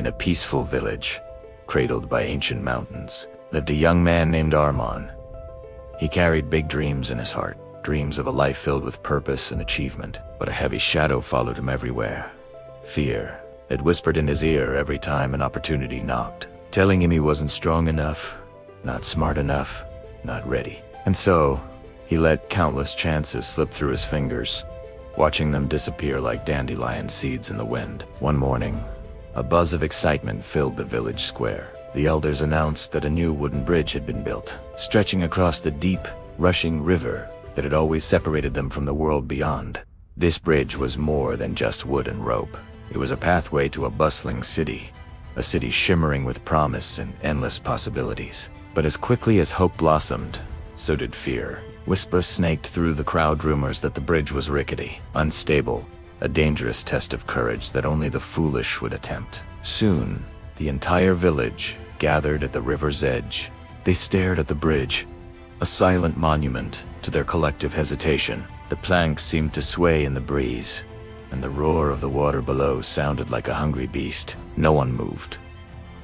In a peaceful village, cradled by ancient mountains, lived a young man named Armand. He carried big dreams in his heart, dreams of a life filled with purpose and achievement, but a heavy shadow followed him everywhere. Fear. It whispered in his ear every time an opportunity knocked, telling him he wasn't strong enough, not smart enough, not ready. And so, he let countless chances slip through his fingers, watching them disappear like dandelion seeds in the wind. One morning, a buzz of excitement filled the village square. The elders announced that a new wooden bridge had been built, stretching across the deep, rushing river that had always separated them from the world beyond. This bridge was more than just wood and rope. It was a pathway to a bustling city, a city shimmering with promise and endless possibilities. But as quickly as hope blossomed, so did fear. Whispers snaked through the crowd, rumors that the bridge was rickety, unstable, a dangerous test of courage that only the foolish would attempt. Soon, the entire village gathered at the river's edge. They stared at the bridge, a silent monument to their collective hesitation. The planks seemed to sway in the breeze, and the roar of the water below sounded like a hungry beast. No one moved.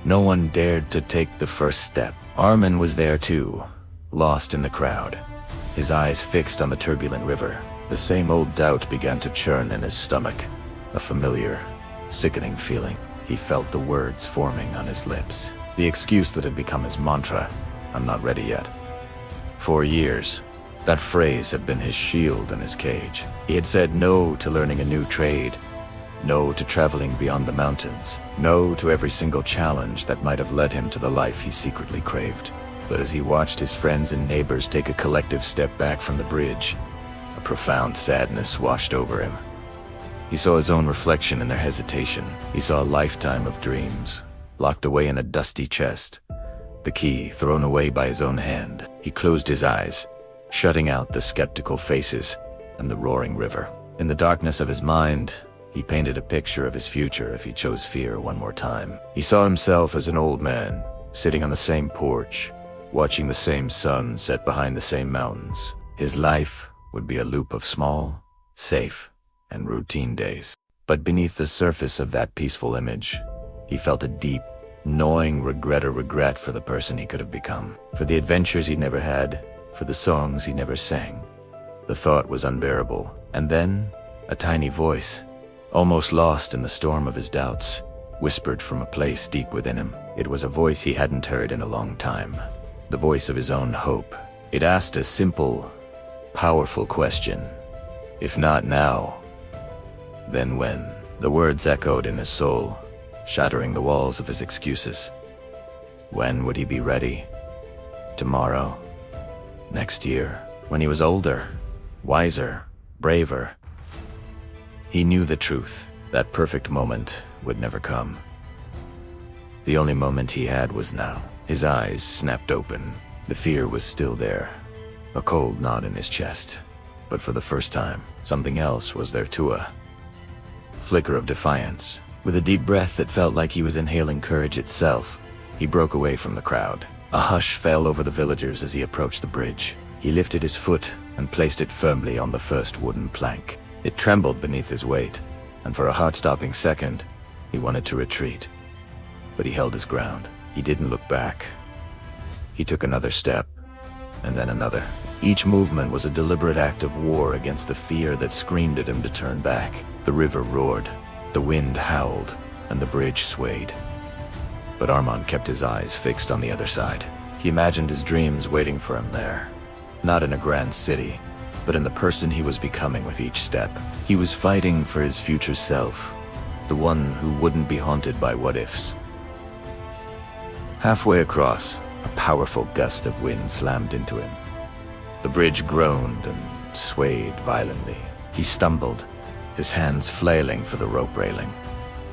No one dared to take the first step. Armand was there too, lost in the crowd, his eyes fixed on the turbulent river. The same old doubt began to churn in his stomach, a familiar, sickening feeling. He felt the words forming on his lips, the excuse that had become his mantra, "I'm not ready yet." For years, that phrase had been his shield and his cage. He had said no to learning a new trade, no to traveling beyond the mountains, no to every single challenge that might have led him to the life he secretly craved. But as he watched his friends and neighbors take a collective step back from the bridge, a profound sadness washed over him. He saw his own reflection in their hesitation. He saw a lifetime of dreams, locked away in a dusty chest, the key thrown away by his own hand. He closed his eyes, shutting out the skeptical faces and the roaring river. In the darkness of his mind, he painted a picture of his future if he chose fear one more time. He saw himself as an old man, sitting on the same porch, watching the same sun set behind the same mountains. His life would be a loop of small, safe, and routine days. But beneath the surface of that peaceful image, he felt a deep, gnawing regret for the person he could have become, for the adventures he never had, for the songs he never sang. The thought was unbearable, and then a tiny voice, almost lost in the storm of his doubts, whispered from a place deep within him. It was a voice he hadn't heard in a long time, the voice of his own hope. It asked a simple, powerful question. If not now, then when? The words echoed in his soul, shattering the walls of his excuses. When would he be ready? Tomorrow? Next year? When he was older, wiser, braver? He knew the truth. That perfect moment would never come. The only moment he had was now. His eyes snapped open. The fear was still there, a cold knot in his chest. But for the first time, something else was there too, a flicker of defiance. With a deep breath that felt like he was inhaling courage itself, he broke away from the crowd. A hush fell over the villagers as he approached the bridge. He lifted his foot and placed it firmly on the first wooden plank. It trembled beneath his weight, and for a heart-stopping second, he wanted to retreat. But he held his ground. He didn't look back. He took another step, and then another. Each movement was a deliberate act of war against the fear that screamed at him to turn back. The river roared, the wind howled, and the bridge swayed. But Armand kept his eyes fixed on the other side. He imagined his dreams waiting for him there, not in a grand city, but in the person he was becoming with each step. He was fighting for his future self, the one who wouldn't be haunted by what-ifs. Halfway across, a powerful gust of wind slammed into him. The bridge groaned and swayed violently. He stumbled, his hands flailing for the rope railing,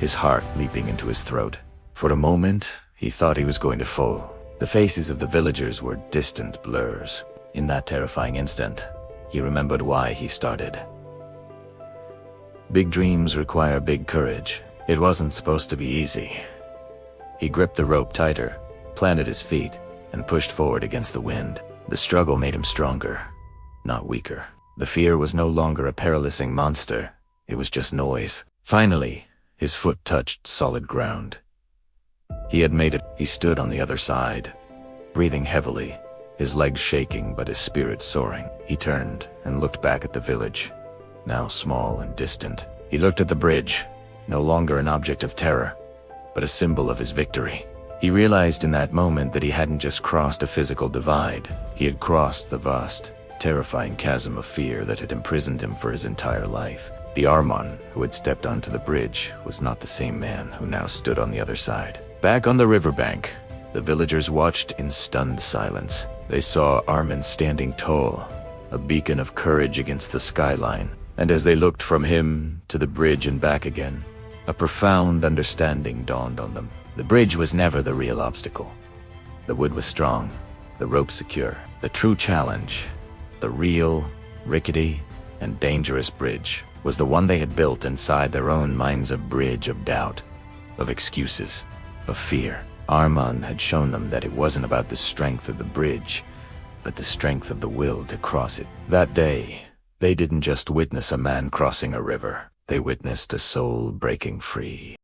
his heart leaping into his throat. For a moment, he thought he was going to fall. The faces of the villagers were distant blurs. In that terrifying instant, he remembered why he started. Big dreams require big courage. It wasn't supposed to be easy. He gripped the rope tighter, planted his feet, and pushed forward against the wind. The struggle made him stronger, not weaker. The fear was no longer a paralyzing monster. It was just noise. Finally, his foot touched solid ground. He had made it. He stood on the other side, breathing heavily, his legs shaking but his spirit soaring. He turned and looked back at the village, now small and distant. He looked at the bridge, no longer an object of terror, but a symbol of his victory. He realized in that moment that he hadn't just crossed a physical divide. He had crossed the vast, terrifying chasm of fear that had imprisoned him for his entire life. The Armon who had stepped onto the bridge was not the same man who now stood on the other side. Back on the riverbank, the villagers watched in stunned silence. They saw Armin standing tall, a beacon of courage against the skyline. And as they looked from him to the bridge and back again, a profound understanding dawned on them. The bridge was never the real obstacle. The wood was strong, the rope secure. The true challenge, the real, rickety, and dangerous bridge, was the one they had built inside their own minds, a bridge of doubt, of excuses, of fear. Armon had shown them that it wasn't about the strength of the bridge, but the strength of the will to cross it. That day, they didn't just witness a man crossing a river. They witnessed a soul breaking free.